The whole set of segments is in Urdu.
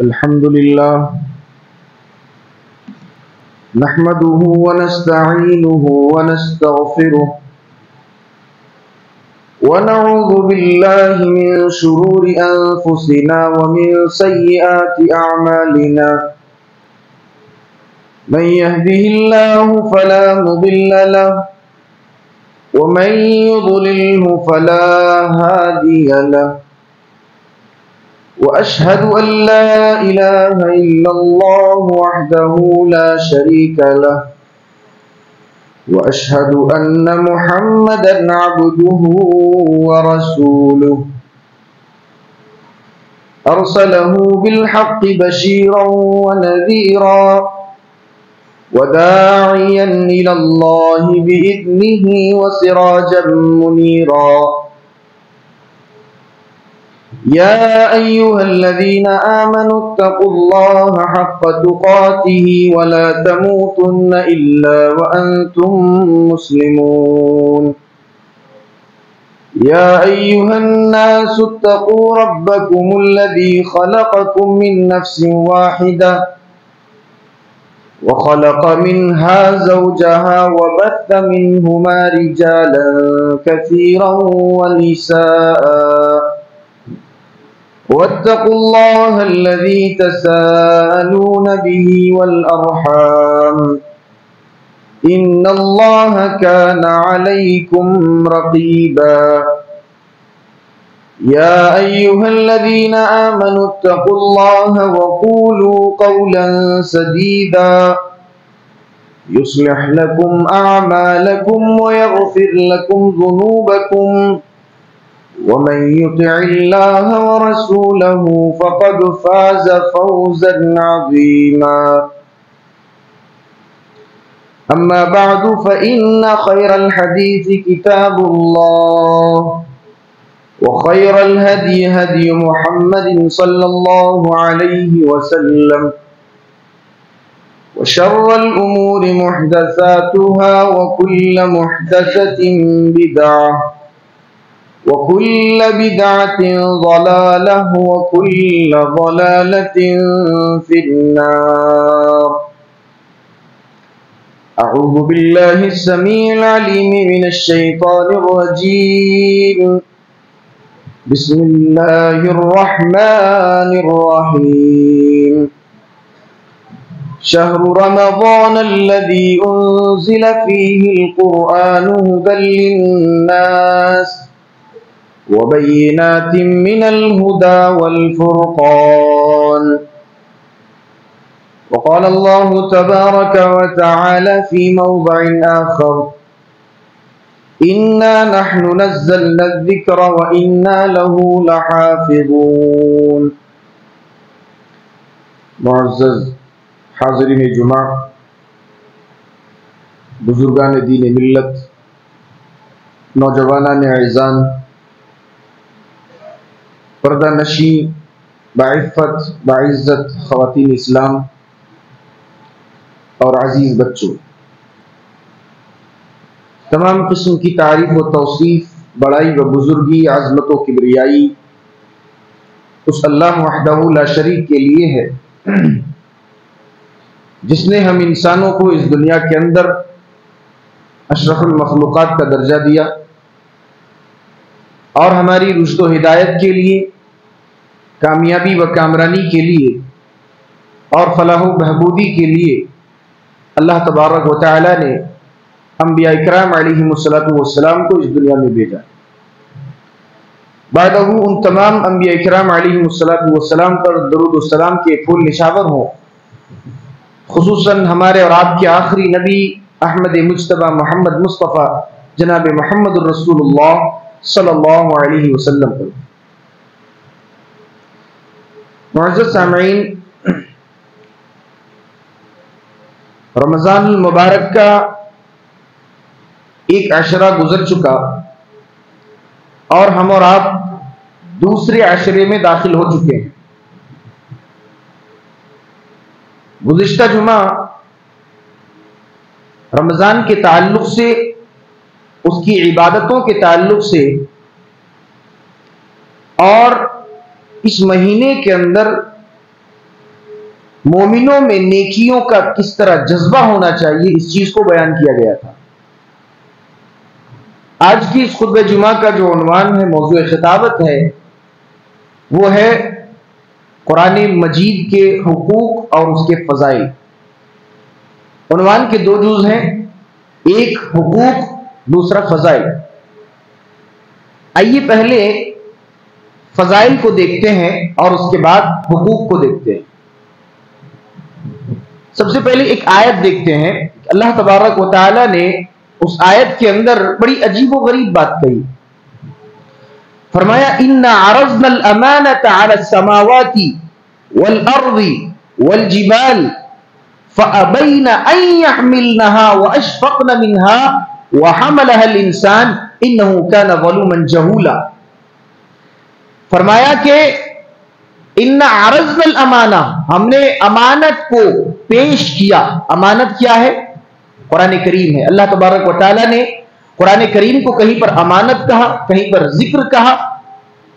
الحمد لله نحمده ونستعينه ونستغفره ونعوذ بالله من شرور أنفسنا ومن سيئات أعمالنا من يهده الله فلا مضل له ومن يضلله فلا هادي له وأشهد أن لا إله إلا الله وحده لا شريك له وأشهد أن محمدا عبده ورسوله أرسله بالحق بشيرا ونذيرا وداعيا إلى الله بإذنه وسراجا منيرا يا أيها الذين آمنوا اتقوا الله حق تقاته ولا تموتن إلا وأنتم مسلمون يا أيها الناس اتقوا ربكم الذي خلقكم من نفس واحدة وخلق منها زوجها وبث منهما رجالا كثيرا ونساء واتقوا الله الذي تساءلون به والأرحام إن الله كان عليكم رقيبا يا أيها الذين آمنوا اتقوا الله وقولوا قولا سديدا يصلح لكم أعمالكم ويغفر لكم ذنوبكم ومن يطع الله ورسوله فقد فاز فوزا عظيما أما بعد فإن خير الحديث كتاب الله وخير الهدي هدي محمد صلى الله عليه وسلم وشر الأمور محدثاتها وكل محدثة بدعة وكل بدعة ضلالة وكل ضلالة في النار أعوذ بالله السميع العليم من الشيطان الرجيم بسم الله الرحمن الرحيم شهر رمضان الذي أنزل فيه القرآن هدى للناس وبينات من الهدى والفرقان وقال الله تبارك وتعالى في موضع آخر إنا نحن نزلنا الذكر وإنا له لحافظون. معزز حاضرین جمعہ، بزرگان دین ملت، نوجوانان اعزان، پردہ نشی بعفت بعزت خواتین اسلام اور عزیز بچوں، تمام قسم کی تعریف و توصیف، بڑائی و بزرگی، عظمت و کبریائی اس اللہ وحدہ لا شریک کے لیے ہے جس نے ہم انسانوں کو اس دنیا کے اندر اشرف المخلوقات کا درجہ دیا اور ہماری رشد و ہدایت کے لیے، کامیابی و کامرانی کے لیے اور فلاح و بہبودی کے لیے اللہ تبارک و تعالی نے انبیاء اکرام علیہم السلام کو اس دنیا میں بھیجا۔ بعدہ ان تمام انبیاء اکرام علیہم السلام پر درود و سلام کے پھول نشاور ہوں، خصوصاً ہمارے اور آپ کے آخری نبی احمد مجتبی محمد مصطفیٰ جناب محمد الرسول اللہ صلی اللہ علیہ وسلم پر۔ معزز سامعین، رمضان المبارک کا ایک عشرہ گزر چکا اور ہم اور آپ دوسرے عشرے میں داخل ہو چکے ہیں۔ گزشتہ جمعہ رمضان کے تعلق سے، اس کی عبادتوں کے تعلق سے اور اس مہینے کے اندر مومنوں میں نیکیوں کا کس طرح جذبہ ہونا چاہیے، اس چیز کو بیان کیا گیا تھا۔ آج کی اس خطبہ جمعہ کا جو عنوان ہے، موضوع خطابت ہے، وہ ہے قرآن مجید کے حقوق اور اس کے فضائل۔ عنوان کے دو جز ہیں، ایک حقوق، دوسرا فضائل۔ آئیے پہلے فضائل کو دیکھتے ہیں اور اس کے بعد حقوق کو دیکھتے ہیں۔ سب سے پہلے ایک آیت دیکھتے ہیں، اللہ تبارک و تعالی نے اس آیت کے اندر بڑی عجیب و غریب بات کہی۔ فرمایا اِنَّا عَرَضْنَا الْأَمَانَةَ عَلَى السَّمَاوَاتِ وَالْأَرْضِ وَالْجِبَالِ فَأَبَيْنَ أَن يَحْمِلْنَهَا وَأَشْفَقْنَ مِنْهَا وَحَمَلَهَا الْإِنسَانُ إِنَّهُ كَانَ ظَلُومًا جَهُولًا۔ فرمایا کہ اِنَّا عَرَضْنَا الْأَمَانَةَ، ہم نے امانت کو پیش کیا۔ امانت کیا ہے؟ قرآن کریم ہے۔ اللہ تبارک و تعالی نے قرآن کریم کو کہیں پر امانت کہا، کہیں پر ذکر کہا،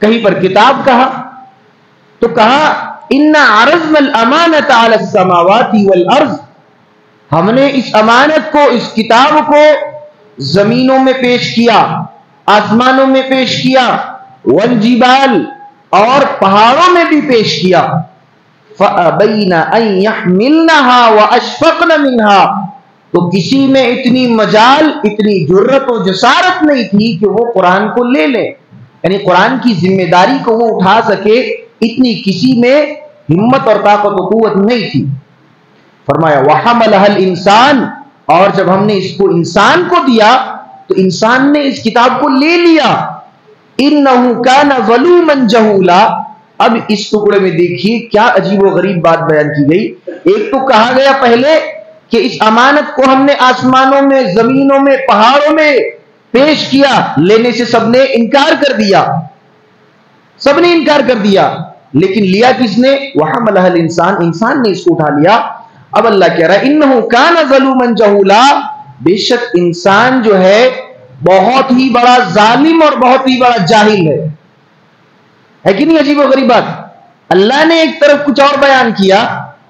کہیں پر کتاب کہا، تو کہا اِنَّا عَرَضْنَا الْأَمَانَةَ عَلَى السَّمَاوَاتِ وَالْأَرْضِ، ہم نے اس امانت کو، اس کتاب کو زمینوں میں پیش کیا، آسمانوں میں پیش کیا، والجبال، اور پہاڑوں میں بھی پیش کیا۔ فَأَبَيْنَ أَن يَحْمِلْنَهَا وَأَشْفَقْنَ مِنْهَا، تو کسی میں اتنی مجال، اتنی جرت و جسارت نہیں تھی کہ وہ قرآن کو لے لے، یعنی قرآن کی ذمہ داری کو وہ اٹھا سکے، اتنی کسی میں ہمت اور طاقت و قوت نہیں تھی۔ فرمایا وَحَمَلَهَا الْإِنسَانُ، اور جب ہم نے اس کو انسان کو دیا تو انسان نے اس کتاب کو لے لیا۔ إِنَّهُ كَانَ ظَلُومًا جَهُولًا۔ اب اس ٹکڑے میں دیکھیے کیا عجیب و غریب بات بیان کی گئی۔ ایک تو کہا گیا پہلے کہ اس امانت کو ہم نے آسمانوں میں، زمینوں میں، پہاڑوں میں پیش کیا، لینے سے سب نے انکار کر دیا، سب نے انکار کر دیا، لیکن لیا کس نے؟ وَحَمَلَهَا الْإِنسَانُ، انسان نے اس کو اٹھا لیا۔ اب اللہ کہہ رہا ہے إِنَّهُ كَانَ ظَلُومًا جَهُولًا، بے شک انسان جو ہے بہت ہی بڑا ظالم اور بہت ہی بڑا جاہل ہے کہ نہیں؟ عجیب و غریب بات۔ اللہ نے ایک طرف کچھ اور بیان کیا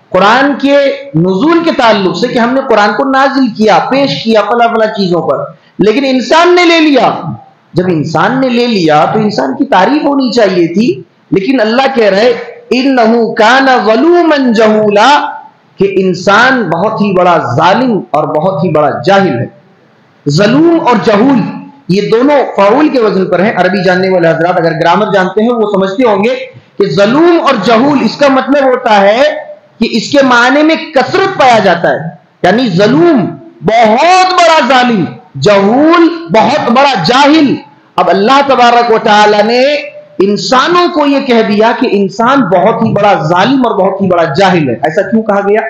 قرآن کے نزول کے تعلق سے کہ ہم نے قرآن کو نازل کیا، پیش کیا فلاں فلاں چیزوں پر، لیکن انسان نے لے لیا۔ جب انسان نے لے لیا تو انسان کی تعریف ہونی چاہیے تھی، لیکن اللہ کہہ رہے إِنَّهُ كَانَ ظَلُومًا جَهُولًا، کہ انسان بہت ہی بڑا ظالم اور بہت ہی بڑا جاہل ہے۔ ظلوم اور جہول یہ دونوں فعول کے وزن پر ہیں۔ عربی جاننے والے حضرات اگر گرامر جانتے ہیں وہ سمجھتے ہوں گے کہ ظلوم اور جہول اس کا مطلب ہوتا ہے کہ اس کے معنی میں کثرت پایا جاتا ہے، یعنی ظلوم بہت بڑا ظالم، جہول بہت بڑا جاہل۔ اب اللہ تبارک و تعالی نے انسانوں کو یہ کہہ دیا کہ انسان بہت ہی بڑا ظالم اور بہت ہی بڑا جاہل ہے۔ ایسا کیوں کہا گیا؟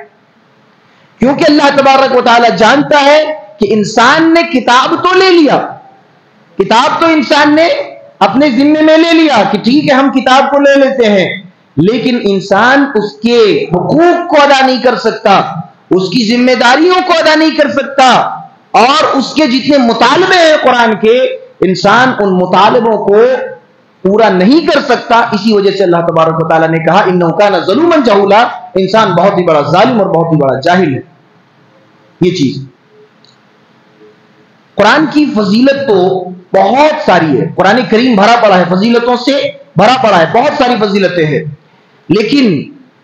کیونکہ اللہ تبارک و تعالی جانتا ہے کہ انسان نے کتاب تو لے لیا، کتاب تو انسان نے اپنے ذمے میں لے لیا کہ ٹھیک ہے ہم کتاب کو لے لیتے ہیں، لیکن انسان اس کے حقوق کو ادا نہیں کر سکتا، اس کی ذمہ داریوں کو ادا نہیں کر سکتا، اور اس کے جتنے مطالبے ہیں قرآن کے، انسان ان مطالبوں کو پورا نہیں کر سکتا۔ اسی وجہ سے اللہ تبارک و تعالیٰ نے کہا إِنَّهُ كَانَ ظَلُومًا جَهُولًا، انسان بہت ہی بڑا ظالم اور بہت ہی بڑا جاہل ہے۔ یہ چیز قرآن کی فضیلت تو بہت ساری ہے، قرآن کریم بھرا پڑا ہے فضیلتوں سے، بھرا پڑا ہے، بہت ساری فضیلتیں ہیں، لیکن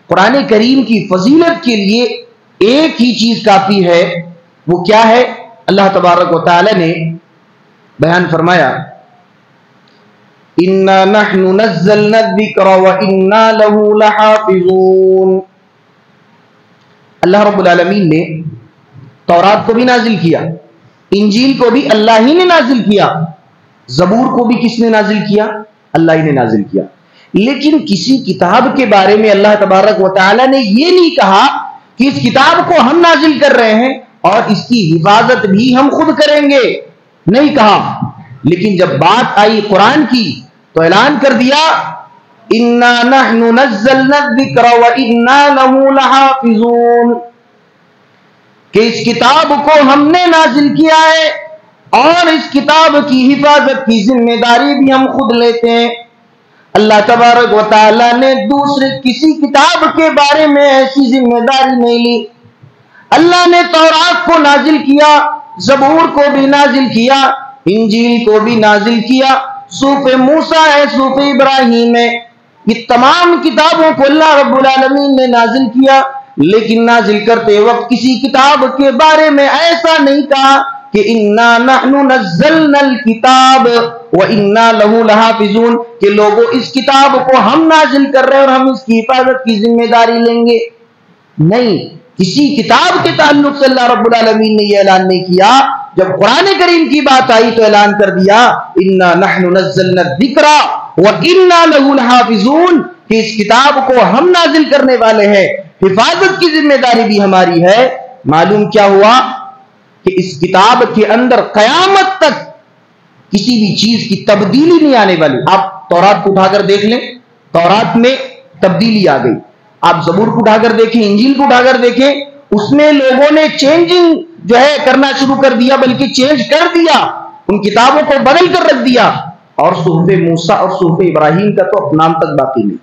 قرآن کریم کی فضیلت کے لیے ایک ہی چیز کافی ہے۔ وہ کیا ہے؟ اللہ تبارک و تعالی نے بیان فرمایا إِنَّا نَحْنُ نَزَّلْنَا الذِّكْرَ وَإِنَّا لَهُ لَحَافِظُونَ۔ اللہ رب العالمین نے تورات کو بھی نازل کیا، انجیل کو بھی اللہ ہی نے نازل کیا، زبور کو بھی کس نے نازل کیا؟ اللہ ہی نے نازل کیا، لیکن کسی کتاب کے بارے میں اللہ تبارک و تعالی نے یہ نہیں کہا کہ اس کتاب کو ہم نازل کر رہے ہیں اور اس کی حفاظت بھی ہم خود کریں گے، نہیں کہا۔ لیکن جب بات آئی قرآن کی تو اعلان کر دیا إِنَّا نَحْنُ نَزَّلْنَا الذِّكْرَ وَإِنَّا لَهُ لَحَافِظُونَ، کہ اس کتاب کو ہم نے نازل کیا ہے اور اس کتاب کی حفاظت کی ذمہ داری بھی ہم خود لیتے ہیں۔ اللہ تبارک و تعالیٰ نے دوسرے کسی کتاب کے بارے میں ایسی ذمہ داری نہیں لی۔ اللہ نے تورات کو نازل کیا، زبور کو بھی نازل کیا، انجیل کو بھی نازل کیا، صحف موسیٰ ہے، صحف ابراہیم ہے، یہ تمام کتابوں کو اللہ رب العالمین نے نازل کیا، لیکن نازل کرتے وقت کسی کتاب کے بارے میں ایسا نہیں کہا کہ اِنَّا نَحْنُ نَزَّلْنَا الْكِتَابَ وَإِنَّا لَهُ لَحَافِظُونَ کہ لوگوں اس کتاب کو ہم نازل کر رہے ہیں اور ہم اس کی حفاظت کی ذمہ داری لیں گے۔ نہیں، کسی کتاب کے تعلق سے اللہ رب العالمین نے یہ اعلان نہیں کیا۔ جب قرآن کریم کی بات آئی تو اعلان کر دیا اِنَّا نَحْنُ نَزَّلْنَا الذِّكْرَ وَإِنَّا لَهُ لَحَافِظُونَ کہ اس کتاب کو ہم نازل کرنے والے ہیں، حفاظت کی ذمہ داری بھی ہماری ہے۔ معلوم کیا ہوا کہ اس کتاب کے اندر قیامت تک کسی بھی چیز کی تبدیلی نہیں آنے والی۔ آپ تورات کو اٹھا کر دیکھ لیں، تورات میں تبدیلی آ گئی۔ آپ زبور کو اٹھا کر دیکھیں، انجیل کو اٹھا کر دیکھیں، اس میں لوگوں نے چینجنگ جو ہے کرنا شروع کر دیا، بلکہ چینج کر دیا، ان کتابوں کو بدل کر رکھ دیا۔ اور صحف موسیٰ اور صحف ابراہیم کا تو نام تک باقی نہیں۔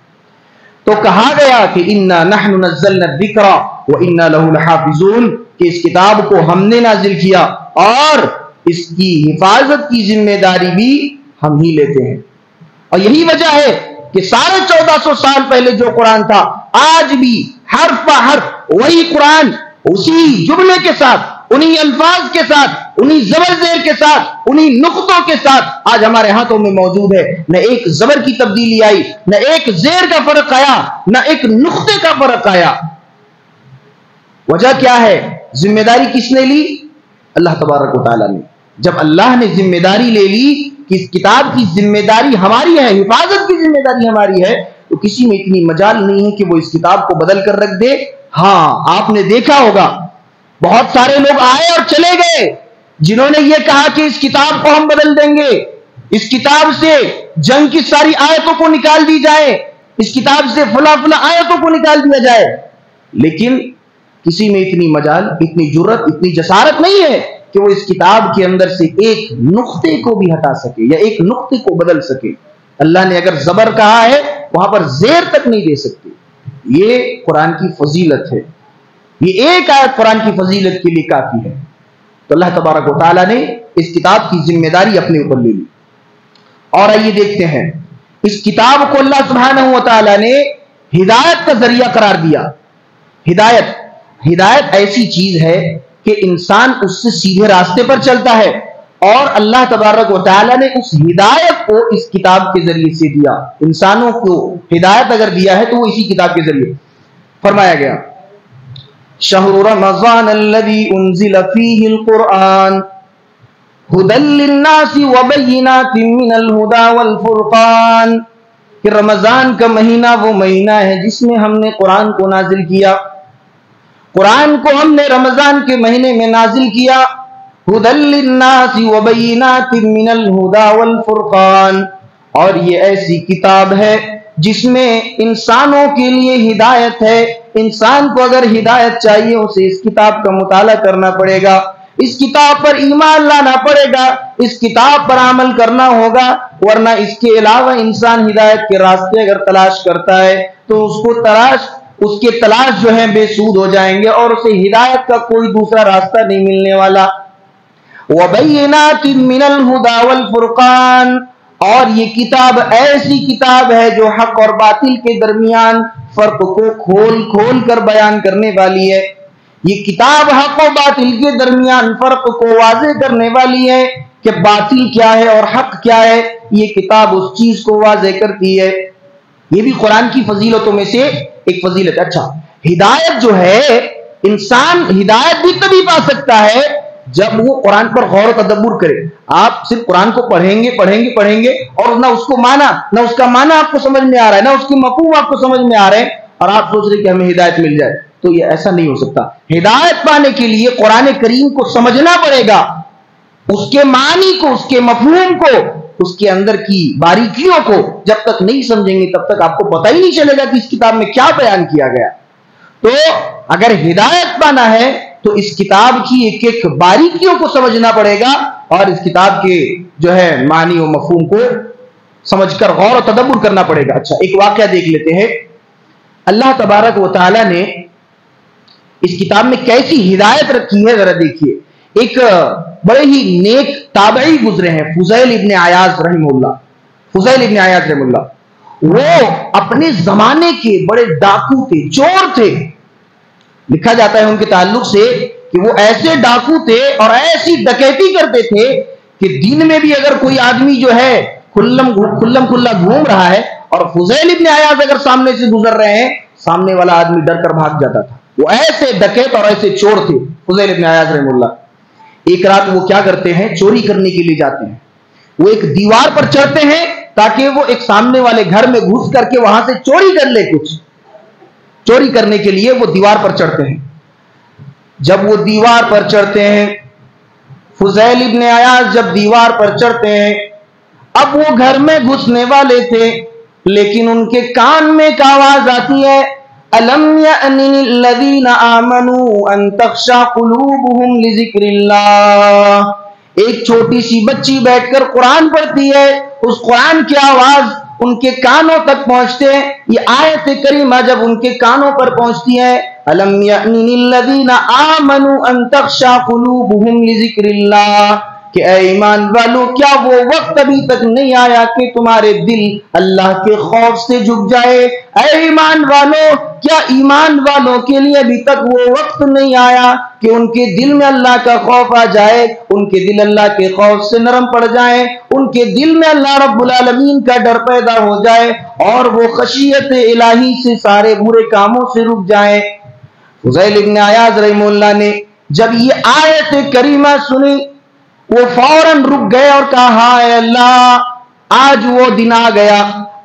تو کہا گیا کہ اِنَّا نَحْنُ نَزَّلْنَا الذِّكْرَ وَإِنَّا لَهُ لَحَافِظُونَ کہ اس کتاب کو ہم نے نازل کیا اور اس کی حفاظت کی ذمہ داری بھی ہم ہی لیتے ہیں۔ اور یہی وجہ ہے کہ 1450 سال پہلے جو قرآن تھا، آج بھی حرف بہ حرف وہی قرآن اسی جملے کے ساتھ، انہی الفاظ کے ساتھ، انہی زبر زیر کے ساتھ، انہی نقطوں کے ساتھ آج ہمارے ہاتھوں میں موجود ہے۔ نہ ایک زبر کی تبدیلی آئی، نہ ایک زیر کا فرق آیا، نہ ایک نقطے کا فرق آیا۔ وجہ کیا ہے؟ ذمہ داری کس نے لی؟ اللہ تبارک و تعالیٰ نے۔ جب اللہ نے ذمہ داری لے لی کہ اس کتاب کی ذمہ داری ہماری ہے، حفاظت کی ذمہ داری ہماری ہے، تو کسی میں اتنی مجال نہیں ہے کہ وہ اس کتاب کو بدل کر رکھ دے۔ ہاں، آپ نے دیکھا ہوگا بہت سارے لوگ آئے اور چلے گئے جنہوں نے یہ کہا کہ اس کتاب کو ہم بدل دیں گے، اس کتاب سے جنگ کی ساری آیتوں کو نکال دی جائے، اس کتاب سے فلاں فلاں آیتوں کو نکال دیا جائے، لیکن کسی میں اتنی مجال، اتنی جرت، اتنی جسارت نہیں ہے کہ وہ اس کتاب کے اندر سے ایک نقطے کو بھی ہٹا سکے یا ایک نقطے کو بدل سکے۔ اللہ نے اگر زبر کہا ہے وہاں پر زیر تک نہیں دے سکتے۔ یہ قرآن کی فضیلت ہے، یہ ایک آیت قرآن کی فضیلت کے لیے کافی ہے۔ تو اللہ تبارک و تعالیٰ نے اس کتاب کی ذمہ داری اپنے اوپر لے لی۔ اور آئیے دیکھتے ہیں، اس کتاب کو اللہ سبحانہ و تعالیٰ نے ہدایت کا ذریعہ قرار دیا۔ ہدایت ایسی چیز ہے کہ انسان اس سے سیدھے راستے پر چلتا ہے، اور اللہ تبارک و تعالیٰ نے اس ہدایت کو اس کتاب کے ذریعے سے دیا۔ انسانوں کو ہدایت اگر دیا ہے تو وہ اسی کتاب کے ذریعے۔ فرمایا گیا شہر رمضان الذی انزل فیہ القرآن ھدی للناس وبینات من الھدی والفرقان کہ رمضان کا مہینہ وہ مہینہ ہے جس میں ہم نے قرآن کو نازل کیا۔ قرآن کو ہم نے رمضان کے مہینے میں نازل کیا۔ ھدی للناس وبینات من الھدی والفرقان اور یہ ایسی کتاب ہے جس میں انسانوں کے لیے ہدایت ہے۔ انسان کو اگر ہدایت چاہیے اسے اس کتاب کا مطالعہ کرنا پڑے گا، اس کتاب پر ایمان لانا پڑے گا، اس کتاب پر عمل کرنا ہوگا، ورنہ اس کے علاوہ انسان ہدایت کے راستے اگر تلاش کرتا ہے تو اس کے تلاش جو ہے بے سود ہو جائیں گے اور اسے ہدایت کا کوئی دوسرا راستہ نہیں ملنے والا۔ وَبَيِّنَاتٍ مِّنَ الْهُدَى وَالْفُرْقَانِ اور یہ کتاب ایسی کتاب ہے جو حق اور باطل کے درمیان فرق کو کھول کھول کر بیان کرنے والی ہے۔ یہ کتاب حق و باطل کے درمیان فرق کو واضح کرنے والی ہے کہ باطل کیا ہے اور حق کیا ہے۔ یہ کتاب اس چیز کو واضح کرتی ہے۔ یہ بھی قرآن کی فضیلتوں میں سے ایک فضیلت۔ اچھا، ہدایت جو ہے، انسان ہدایت بھی تبھی پا سکتا ہے جب وہ قرآن پر غور و تدبر کرے۔ آپ صرف قرآن کو پڑھیں گے اور نہ اس کو مانا، نہ اس کا معنی آپ کو سمجھ میں آ رہا ہے، نہ اس کے مفہوم آپ کو سمجھ میں آ رہے ہیں، اور آپ سوچ رہے کہ ہمیں ہدایت مل جائے، تو یہ ایسا نہیں ہو سکتا۔ ہدایت پانے کے لیے قرآن کریم کو سمجھنا پڑے گا، اس کے معنی کو، اس کے مفہوم کو، اس کے اندر کی باریکیوں کو جب تک نہیں سمجھیں گے تب تک آپ کو پتہ ہی نہیں چلے گا کہ اس کتاب میں کیا بیان کیا گیا۔ تو اگر ہدایت پانا ہے تو اس کتاب کی ایک ایک باریکیوں کو سمجھنا پڑے گا اور اس کتاب کے جو ہے معنی و مفہوم کو سمجھ کر غور و تدبر کرنا پڑے گا۔ اچھا ایک واقعہ دیکھ لیتے ہیں، اللہ تبارک و تعالی نے اس کتاب میں کیسی ہدایت رکھی ہے ذرا دیکھیے۔ ایک بڑے ہی نیک تابعی گزرے ہیں، فضیل ابن عیاض رحمہ اللہ۔ فضیل ابن عیاض رحمہ اللہ وہ اپنے زمانے کے بڑے ڈاکو تھے، چور تھے۔ لکھا جاتا ہے ان کے تعلق سے کہ وہ ایسے ڈاکو تھے اور ایسی ڈکیتی کرتے تھے کہ دن میں بھی اگر کوئی آدمی جو ہے کھلم کھلا گھوم رہا ہے اور فضیل ابن عیاض اگر سامنے سے گزر رہے ہیں، سامنے والا آدمی ڈر کر بھاگ جاتا تھا۔ وہ ایسے ڈکیت اور ایسے چور تھے فضیل ابن عیاض رحمہ اللہ۔ ایک رات وہ کیا کرتے ہیں، چوری کرنے کے لیے جاتے ہیں۔ وہ ایک دیوار پر چڑھتے ہیں تاکہ وہ ایک سامنے والے گھر میں گھس کر کے وہاں سے چوری کر لے کچھ۔ چوری کرنے کے لیے وہ دیوار پر چڑھتے ہیں۔ جب وہ دیوار پر چڑھتے ہیں، فضیل ابن عیاض جب دیوار پر چڑھتے ہیں، اب وہ گھر میں گھسنے والے تھے لیکن ان کے کان میں ایک آواز آتی ہے، أَلَمْ يَأْنِ لِلَّذِينَ آمَنُوا أَن تَخْشَعَ قُلُوبُهُمْ لِذِكْرِ اللَّهِ۔ ایک چھوٹی سی بچی بیٹھ کر قرآن پڑھتی ہے، اس قرآن کی آواز ان کے کانوں تک پہنچتے ہیں۔ یہ آیت کریمہ جب ان کے کانوں پر پہنچتی ہے، أَلَمْ يَأْنِ لِلَّذِينَ آمَنُوا أَن تَخْشَعَ قُلُوبُهُمْ لِذِكْرِ اللَّهِ، کہ اے ایمان والو کیا وہ وقت ابھی تک نہیں آیا کہ تمہارے دل اللہ کے خوف سے جھک جائے؟ اے ایمان والو کیا ایمان والوں کے لیے ابھی تک وہ وقت نہیں آیا کہ ان کے دل میں اللہ کا خوف آ جائے، ان کے دل اللہ کے خوف سے نرم پڑ جائیں، ان کے دل میں اللہ رب العالمین کا ڈر پیدا ہو جائے اور وہ خشیت الہی سے سارے برے کاموں سے رک جائیں۔ فضیل ابن عیاض رحمہ اللہ نے جب یہ آیت کریمہ سنی، وہ فوراً رک گئے اور کہا، ہائے اللہ، آج وہ دن آ گیا،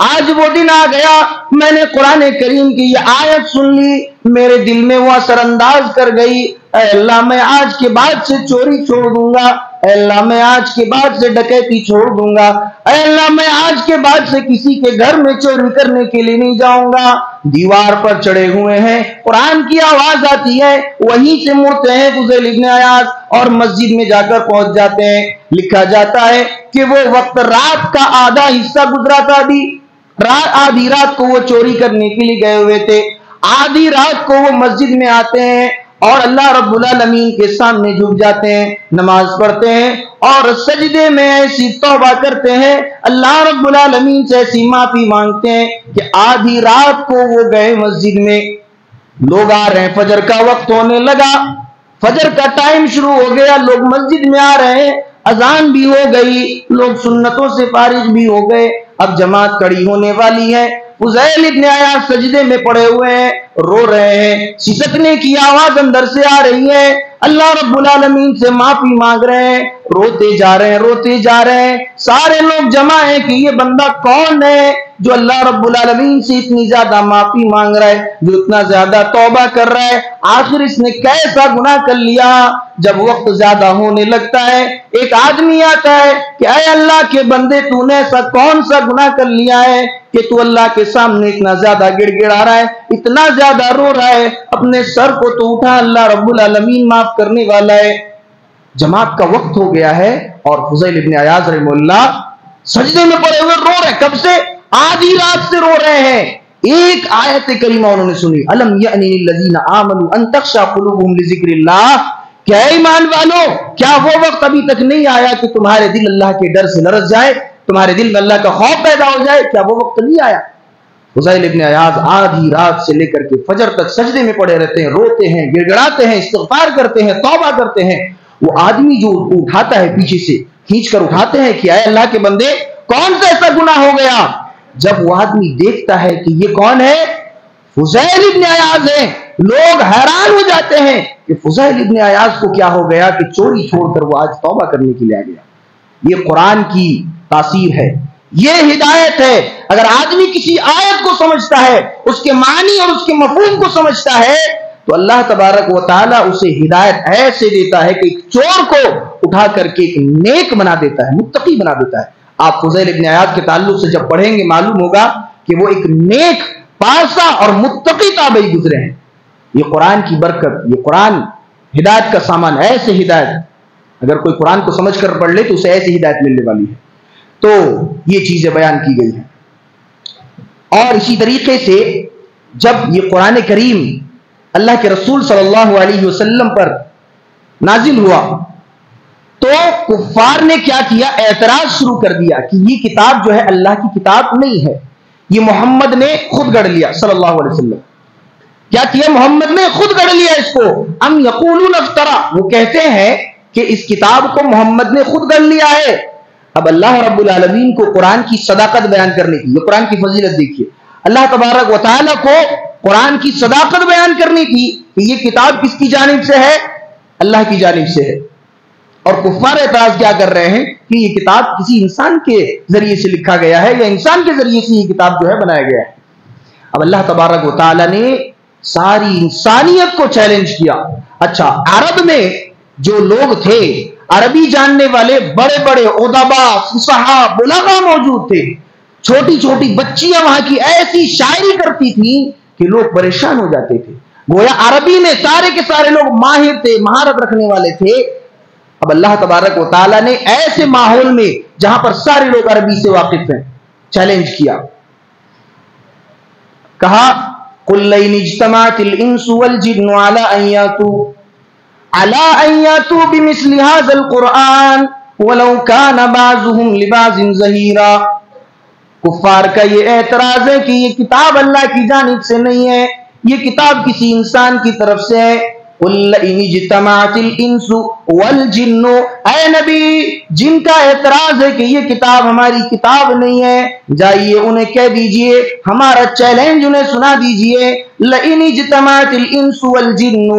آج وہ دن آ گیا، میں نے قرآن کریم کی یہ آیت سن لی، میرے دل میں وہ اثر انداز کر گئی۔ اے اللہ میں آج کے بعد سے چوری چھوڑ دوں گا، اے اللہ میں آج کے بعد سے ڈکیتی چھوڑ دوں گا، اے اللہ میں آج کے بعد سے کسی کے گھر میں چوری کرنے کے لیے نہیں جاؤں گا۔ دیوار پر چڑھے ہوئے ہیں، قرآن کی آواز آتی ہے، وہیں سے مڑتے ہیں فضیل ابن عیاض اور مسجد میں جا کر پہنچ جاتے ہیں۔ لکھا جاتا ہے کہ وہ وقت رات کا آدھا حصہ گزرا تھا، آدھی رات کو وہ چوری کرنے کے لیے گئے ہوئے تھے، آدھی رات کو وہ مسجد میں آتے ہیں اور اللہ رب العالمین کے سامنے جھک جاتے ہیں، نماز پڑھتے ہیں اور سجدے میں ایسی توبہ کرتے ہیں، اللہ رب العالمین سے ایسی معافی مانگتے ہیں کہ آدھی رات کو وہ گئے مسجد میں، لوگ آ رہے ہیں، فجر کا وقت ہونے لگا، فجر کا ٹائم شروع ہو گیا، لوگ مسجد میں آ رہے ہیں، اذان بھی ہو گئی، لوگ سنتوں سے فارغ بھی ہو گئے، اب جماعت کھڑی ہونے والی ہے۔ فضیل ابن عیاض سجدے میں پڑے ہوئے ہیں، رو رہے ہیں، سسکنے کی آواز اندر سے آ رہی ہے، اللہ رب العالمین سے معافی مانگ رہے ہیں، روتے جا رہے ہیں، روتے جا رہے ہیں۔ سارے لوگ جمع ہیں کہ یہ بندہ کون ہے جو اللہ رب العالمین سے اتنی زیادہ معافی مانگ رہا ہے، جو اتنا زیادہ توبہ کر رہا ہے، آخر اس نے کیسا گناہ کر لیا؟ جب وقت زیادہ ہونے لگتا ہے، ایک آدمی آتا ہے کہ اے اللہ کے بندے، تو نے ایسا کون سا گناہ کر لیا ہے کہ تو اللہ کے سامنے اتنا زیادہ گڑ گڑا رہا ہے، اتنا زیادہ رو رہا ہے؟ اپنے سر کو تو اٹھا، اللہ رب العالمین معاف کرنے والا ہے۔ جماعت کا وقت ہو گیا ہے اور فضیل ابن عیاض رحمہ اللہ سجدے میں پڑے ہوئے رو رہے ہیں، کب سے؟ آدھی رات سے رو رہے ہیں۔ ایک آیت کریمہ انہوں نے سنی، الم یعنی للذین آمنوا ان تخشع قلوبہم لذکر اللہ، کیا ایمان والو کیا وہ وقت ابھی تک نہیں آیا کہ تمہارے دل اللہ کے ڈر سے لرز جائے، تمہارے دل میں اللہ کا خوف پیدا ہو جائے؟ کیا وہ وقت نہیں آیا؟ فضیل ابن عیاض آدھی رات سے لے کر کے فجر تک سجدے میں پڑے رہتے ہیں، روتے ہیں، گڑ گڑاتے ہیں، استغفار کرتے ہیں، توبہ کرتے ہیں۔ وہ آدمی جو اٹھاتا ہے، پیچھے سے کھینچ کر اٹھاتے ہیں کہ اے اللہ کے بندے، کون سا ایسا گناہ ہو گیا؟ جب وہ آدمی دیکھتا ہے کہ یہ کون ہے، فضیل ابن عیاض ہے، لوگ حیران ہو جاتے ہیں کہ فضیل ابن عیاض کو کیا ہو گیا کہ چوری چھوڑ کر وہ آج توبہ کرنے کے لیے آ گیا۔ یہ قرآن کی تاثیر ہے، یہ ہدایت ہے۔ اگر آدمی کسی آیت کو سمجھتا ہے، اس کے معنی اور اس کے مفہوم کو سمجھتا ہے، تو اللہ تبارک و تعالیٰ اسے ہدایت ایسے دیتا ہے کہ ایک چور کو اٹھا کر کے ایک نیک بنا دیتا ہے، متقی بنا دیتا ہے۔ آپ فضیل ابن عیاض کے تعلق سے جب پڑھیں گے معلوم ہوگا کہ وہ ایک نیک، پارسا اور متقی تابعی گزرے ہیں۔ یہ قرآن کی برکت، یہ قرآن ہدایت کا سامان، ایسے ہدایت اگر کوئی قرآن کو سمجھ کر پڑھ لے تو اسے ایسی ہدایت ملنے والی ہے۔ تو یہ چیزیں بیان کی گئی ہیں۔ اور اسی طریقے سے جب یہ قرآن کریم اللہ کے رسول صلی اللہ علیہ وسلم پر نازل ہوا تو کفار نے کیا کیا؟ اعتراض شروع کر دیا کہ یہ کتاب جو ہے اللہ کی کتاب نہیں ہے، یہ محمد نے خود گڑھ لیا صلی اللہ علیہ وسلم۔ کیا کیا؟ محمد نے خود گڑھ لیا اس کو۔ ام یقولون افترا، وہ کہتے ہیں کہ اس کتاب کو محمد نے خود گڑھ لیا ہے۔ اب اللہ رب العالمین کو قرآن کی صداقت بیان کرنے کی، یہ قرآن کی فضیلت دیکھیے، اللہ تبارک و تعالیٰ کو قرآن کی صداقت بیان کرنی تھی کہ یہ کتاب کس کی جانب سے ہے؟ اللہ کی جانب سے ہے۔ اور کفار اعتراض کیا کر رہے ہیں کہ یہ کتاب کسی انسان کے ذریعے سے لکھا گیا ہے یا انسان کے ذریعے سے یہ کتاب جو ہے بنایا گیا ہے۔ اب اللہ تبارک و تعالیٰ نے ساری انسانیت کو چیلنج کیا۔ اچھا، عرب میں جو لوگ تھے، عربی جاننے والے بڑے بڑے ادبا، فصحا، بلغا موجود تھے، چھوٹی چھوٹی بچیاں وہاں کی ایسی شاعری کرتی تھیں کہ لوگ پریشان ہو جاتے تھے۔ گویا عربی میں سارے کے سارے لوگ ماہر تھے، مہارت رکھنے والے تھے۔ اب اللہ تبارک و تعالیٰ نے ایسے ماحول میں جہاں پر سارے لوگ عربی سے واقف ہیں چیلنج کیا، کہا قُلْ لَئِنِ اجْتَمَعَتِ الْإِنسُ وَالْجِنُّ عَلَىٰ أَن يَأْتُوا بِمِثْلِ هَٰذَا الْقُرْآنِ وَلَوْ كَانَ بَعْضُهُمْ لِبَعْضٍ ظَهِيرًا۔ کفار کا یہ اعتراض ہے کہ یہ کتاب اللہ کی جانب سے نہیں ہے، یہ کتاب کسی انسان کی طرف سے ہے۔ قُلْ لَئِنِ اجْتَمَعَتِ الْإِنسُ وَالْجِنُّ، اے نبی جن کا اعتراض ہے کہ یہ کتاب ہماری کتاب نہیں ہے، جائیے انہیں کہہ دیجئے، ہمارا چیلنج انہیں سنا دیجئے، لَئِنِ اجْتَمَعَتِ الْإِنسُ وَالْجِنُّ،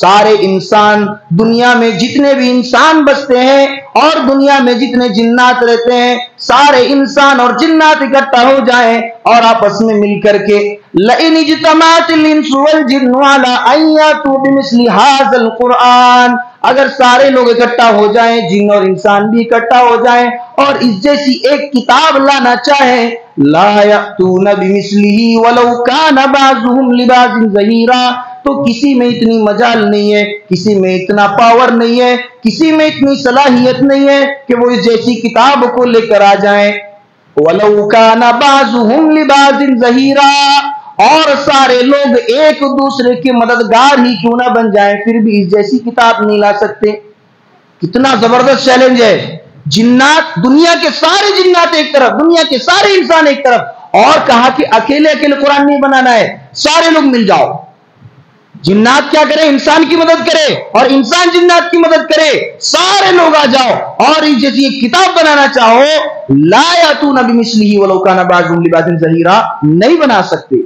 سارے انسان، دنیا میں جتنے بھی انسان بستے ہیں اور دنیا میں جتنے جنات رہتے ہیں، سارے انسان اور جنات اکٹھا ہو جائیں اور آپس میں مل کر کے لَئِنِ اجْتَمَعَتِ الْإِنسُ وَالْجِنُّ عَلَىٰ أَن يَأْتُوا بِمِثْلِ هَٰذَا الْقُرْآنِ، اگر سارے لوگ اکٹھا ہو جائیں، جن اور انسان بھی اکٹھا ہو جائیں اور اس جیسی ایک کتاب لانا چاہیں، لَا يَأْتُونَ بِمِثْلِهِ وَلَوْ كَانَ بَعْضُهُمْ لِبَعْضٍ ظَهِيرًا، تو کسی میں اتنی مجال نہیں ہے، کسی میں اتنا پاور نہیں ہے، کسی میں اتنی صلاحیت نہیں ہے کہ وہ اس جیسی کتاب کو لے کر آ جائیں۔ وَلَوْ كَانَ بَعْضُهُمْ لِبَعْضٍ ظَهِيرًا، اور سارے لوگ ایک دوسرے کے مددگار ہی کیوں نہ بن جائیں، پھر بھی اس جیسی کتاب نہیں لا سکتے۔ کتنا زبردست چیلنج ہے۔ جنات، دنیا کے سارے جنات ایک طرف، دنیا کے سارے انسان ایک طرف، اور کہا کہ اکیلے اکیلے قرآن نہیں بنانا ہے، سارے لوگ مل جاؤ۔ جنات کیا کرے؟ انسان کی مدد کرے، اور انسان جنات کی مدد کرے، سارے لوگ آ جاؤ اور اس جیسی ایک کتاب بنانا چاہو، لا یاتون بمثلہ ولو کان بعضهم لبعض ظہیرا، نہیں بنا سکتے۔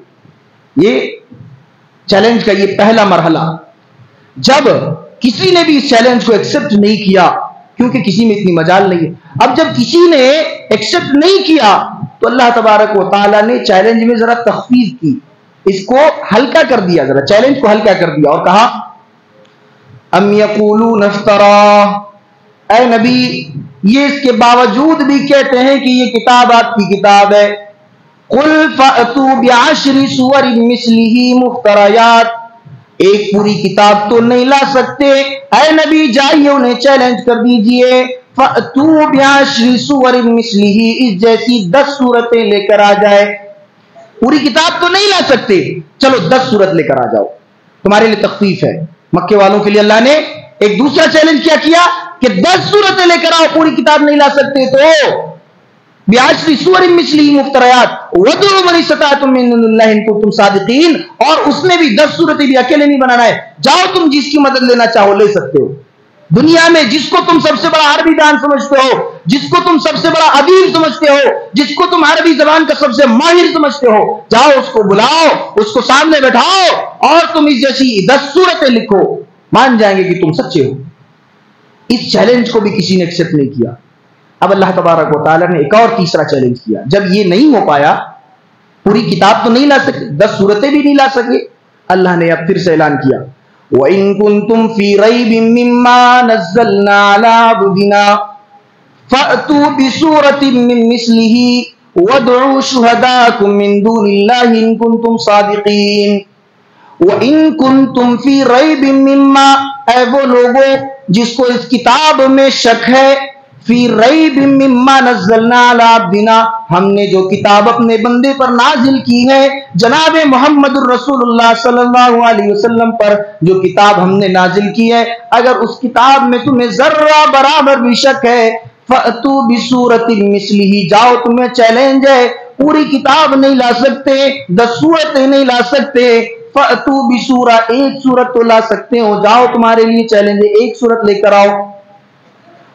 یہ چیلنج کا یہ پہلا مرحلہ۔ جب کسی نے بھی اس چیلنج کو ایکسپٹ نہیں کیا، کیونکہ کسی میں اتنی مجال نہیں ہے، اب جب کسی نے ایکسپٹ نہیں کیا تو اللہ تبارک و تعالیٰ نے چیلنج میں ذرا تخفیف کی، اس کو ہلکا کر دیا، ذرا چیلنج کو ہلکا کر دیا اور کہا ام یقولون افترا، اے نبی یہ اس کے باوجود بھی کہتے ہیں کہ یہ کتاب آپ کی کتاب ہے، قل فأتوا بعشر سور مثلہ مفتریات، ایک پوری کتاب تو نہیں لا سکتے، اے نبی جائیے انہیں چیلنج کر دیجئے، فأتوا بعشر سور مثلہ، اس جیسی 10 صورتیں لے کر آ جائے۔ پوری کتاب تو نہیں لا سکتے، چلو 10 صورت لے کر آ جاؤ، تمہارے لیے تخفیف ہے۔ مکے والوں کے لیے اللہ نے ایک دوسرا چیلنج کیا کیا کہ 10 صورتیں لے کر آؤ، پوری کتاب نہیں لا سکتے تو بعشر سور مثلہ مفتریات وادعوا من استطعتم من دون اللہ ان کنتم صادقین، اور اس میں بھی 10 صورتیں بھی اکیلے نہیں بنانا ہے، جاؤ تم جس کی مدد لینا چاہو لے سکتے ہو۔ دنیا میں جس کو تم سب سے بڑا عربی دان سمجھتے ہو، جس کو تم سب سے بڑا ادیب سمجھتے ہو، جس کو تم عربی زبان کا سب سے ماہر سمجھتے ہو، جاؤ اس کو بلاؤ، اس کو سامنے بیٹھاؤ اور تم اس جیسی 10 صورتیں لکھو، مان جائیں گے کہ تم سچے ہو۔ اس چیلنج کو بھی کسی نے ایکسپٹ نہیں کیا۔ اب اللہ تبارک و تعالیٰ نے ایک اور تیسرا چیلنج کیا، جب یہ نہیں ہو پایا، پوری کتاب تو نہیں لا سکے، 10 صورتیں بھی نہیں لا سکے، اللہ نے اب پھر سے اعلان کیا وَإِن كُنتُمْ فِي رَيْبٍ مِّمَّا نَزَّلْنَا عَلَىٰ عَبْدِنَا فَأْتُوا بِسُورَةٍ مِّن مِّثْلِهِ وَادْعُوا شُهَدَاءَكُم مِّن دُونِ اللَّهِ إِن كُنتُمْ صَادِقِينَ۔ وَإِن كُنتُمْ فِي رَيْبٍ مِّمَّا، اے وہ لوگوں جس کو اس کتاب میں شک ہے، فی ریب مما نزلنا علی عبدنا، ہم نے جو کتاب اپنے بندے پر نازل کی ہے، جناب محمد الرسول اللہ صلی اللہ علیہ وسلم پر جو کتاب ہم نے نازل کی ہے، اگر اس کتاب میں تمہیں ذرہ برابر بھی شک ہے، فَأْتُوا بِسُورَةٍ مِثْلِهِ، جاؤ تمہیں چیلنج ہے، پوری کتاب نہیں لا سکتے، 10 سورتیں نہیں لا سکتے، فَأْتُوا بِسُورَةٍ، ایک سورت تو لا سکتے ہو، جاؤ تمہارے لیے چیلنج ہے، ایک سورت لے کر آؤ،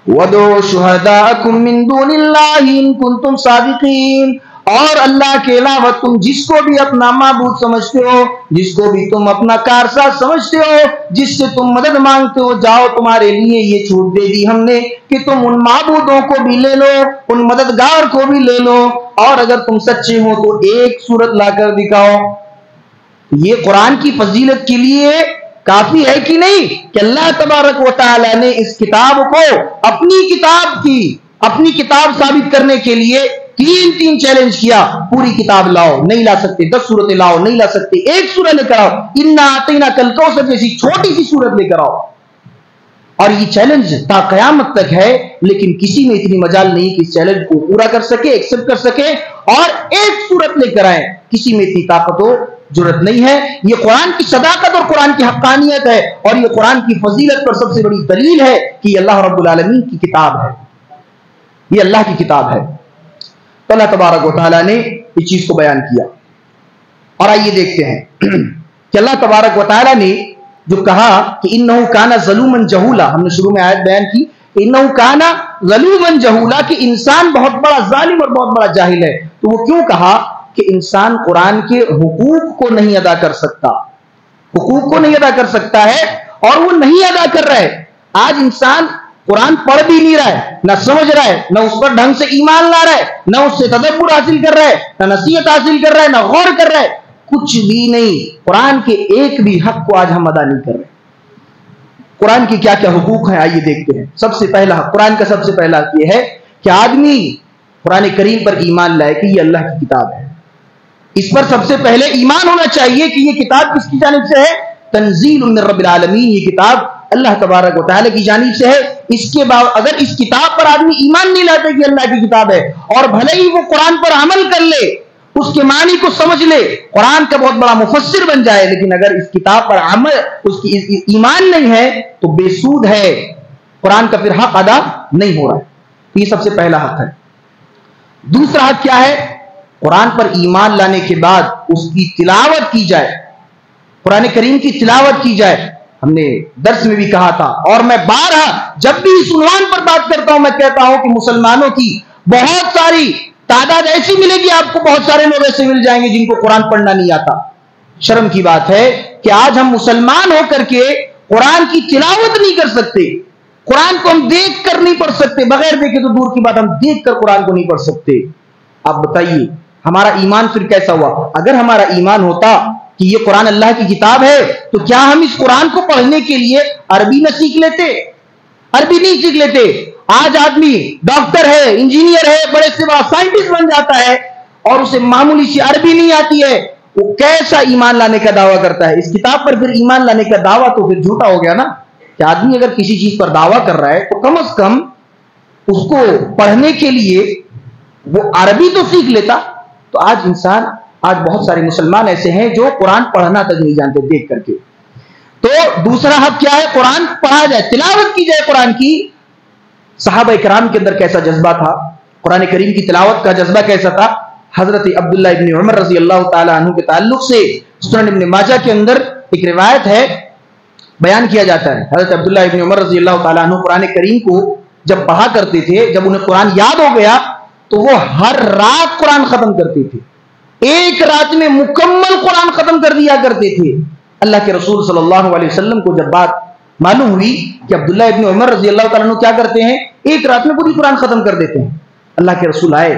وَدُعُوا شُهَدَاءَكُم مِّن دُونِ اللَّهِ إِن كُنتُمْ صَادِقِينَ، اور اللہ کے علاوہ تم جس کو بھی اپنا معبود سمجھتے ہو، جس کو بھی تم اپنا کارساز سمجھتے ہو، جس سے تم مدد مانگتے ہو، جاؤ تمہارے لیے یہ چھوٹ دے دی ہم نے کہ تم ان معبودوں کو بھی لے لو، ان مددگار کو بھی لے لو، اور اگر تم سچے ہو تو ایک سورت لا کر دکھاؤ۔ یہ قرآن کی فضیلت کے لیے کافی ہے کہ نہیں کہ اللہ تبارک و تعالی نے اس کتاب کو اپنی کتاب ثابت کرنے کے لیے تین چیلنج کیا، پوری کتاب لاؤ، نہیں لا سکتے، 10 سورتیں لاؤ، نہیں لا سکتے، ایک سورت لے کر آؤ، انا اعطیناک الکوثر جیسی چھوٹی سی سورت لے کر آؤ۔ اور یہ چیلنج تا قیامت تک ہے، لیکن کسی میں اتنی مجال نہیں کہ اس چیلنج کو پورا کر سکے، ایکسپٹ کر سکے اور ایک سورت لے کر آئے، کسی میں اتنی طاقت و جرت نہیں ہے۔ یہ قرآن کی صداقت اور قرآن کی حقانیت ہے، اور یہ قرآن کی فضیلت پر سب سے بڑی دلیل ہے کہ یہ اللہ رب العالمین کی کتاب ہے، یہ اللہ کی کتاب ہے۔ تو اللہ تبارک و تعالیٰ نے اس چیز کو بیان کیا، اور آئیے دیکھتے ہیں کہ اللہ تبارک و تعالیٰ نے جو کہا کہ انہو کانا ظلومن جہولا، ہم نے شروع میں آیت بیان کی، انہو کانا ظلومن جہولا، کہ انسان بہت بڑا ظالم اور بہت بڑا جاہل ہے۔ تو وہ کیوں کہا کہ انسان قرآن کے حقوق کو نہیں ادا کر سکتا، حقوق کو نہیں ادا کر سکتا ہے، اور وہ نہیں ادا کر رہا ہے۔ آج انسان قرآن پڑھ بھی نہیں رہا ہے، نہ سمجھ رہا ہے، نہ اس پر ڈھنگ سے ایمان لا رہا ہے، نہ اس سے تدبر حاصل کر رہا ہے، نہ نصیحت حاصل کر رہا ہے، نہ غور کر رہا ہے، کچھ بھی نہیں۔ قرآن کے ایک بھی حق کو آج ہم ادا نہیں کر رہے۔ قرآن کی کیا کیا حقوق ہیں آئیے دیکھتے ہیں۔ سب سے پہلا حق، قرآن کا سب سے پہلا حق یہ ہے کہ آدمی قرآن کریم پر ایمان لائے کہ یہ اللہ کی کتاب ہے۔ اس پر سب سے پہلے ایمان ہونا چاہیے کہ یہ کتاب کس کی جانب سے ہے؟ تنزیل من رب العالمین، یہ کتاب اللہ تبارک و تعالی کی جانب سے ہے۔ اس کے بعد اگر اس کتاب پر آدمی ایمان نہیں لاتا کہ اللہ کی کتاب ہے، اور بھلے ہی وہ قرآن پر عمل کر لے، اس کے معنی کو سمجھ لے، قرآن کا بہت بڑا مفسر بن جائے، لیکن اگر اس کتاب پر عمل، اس کی ایمان نہیں ہے تو بے سود ہے، قرآن کا پھر حق ادا نہیں ہو رہا ہے۔ یہ سب سے پہلا حق ہے۔ دوسرا حق کیا ہے؟ قرآن پر ایمان لانے کے بعد اس کی تلاوت کی جائے، قرآن کریم کی تلاوت کی جائے۔ ہم نے درس میں بھی کہا تھا، اور میں بارہا جب بھی اس عنوان پر بات کرتا ہوں میں کہتا ہوں کہ مسلمانوں کی بہت ساری تعداد ایسی ملے گی، آپ کو بہت سارے لوگ ایسے مل جائیں گے جن کو قرآن پڑھنا نہیں آتا۔ شرم کی بات ہے کہ آج ہم مسلمان ہو کر کے قرآن کی تلاوت نہیں کر سکتے، قرآن کو ہم دیکھ کر نہیں پڑھ سکتے، بغیر دیکھے تو دور کی بات، ہم دیکھ کر قرآن کو نہیں پڑھ سکتے۔ آپ بتائیے ہمارا ایمان پھر کیسا ہوا؟ اگر ہمارا ایمان ہوتا کہ یہ قرآن اللہ کی کتاب ہے تو کیا ہم اس قرآن کو پڑھنے کے لیے عربی نہ سیکھ لیتے؟ عربی نہیں سیکھ لیتے۔ آج آدمی ڈاکٹر ہے، انجینئر ہے، بڑے سے بڑا سائنٹسٹ بن جاتا ہے، اور اسے معمولی سی عربی نہیں آتی ہے، وہ کیسا ایمان لانے کا دعویٰ کرتا ہے؟ اس کتاب پر پھر ایمان لانے کا دعویٰ تو پھر جھوٹا ہو گیا نا۔ کہ آدمی اگر کسی چیز پر دعویٰ کر رہا ہے تو کم از کم اس کو پڑھنے کے لیے وہ عربی تو سیکھ لیتا۔ تو آج بہت سارے مسلمان ایسے ہیں جو قرآن پڑھنا تک نہیں جانتے دیکھ کر کے۔ تو دوسرا حق کیا ہے؟ قرآن پڑھا جائے، تلاوت کی جائے قرآن کی۔ صحابہ کرام کے اندر کیسا جذبہ تھا، قرآن کریم کی تلاوت کا جذبہ کیسا تھا؟ حضرت عبداللہ ابن عمر رضی اللہ تعالی عنہ کے تعلق سے سنن ابن ماجہ کے اندر ایک روایت ہے، بیان کیا جاتا ہے، حضرت عبداللہ ابن عمر رضی اللہ تعالی عنہ قرآن کریم کو جب پڑھا کرتے تھے، جب انہیں قرآن یاد ہو گیا تو وہ ہر رات قرآن ختم کرتے تھے، ایک رات میں مکمل قرآن ختم کر دیا کرتے تھے۔ اللہ کے رسول صلی اللہ علیہ وسلم کو جب بات معلوم ہوئی کہ عبداللہ ابن عمر رضی اللہ تعالیٰ عنہ کیا کرتے ہیں، ایک رات میں پوری قرآن ختم کر دیتے ہیں، اللہ کے رسول آئے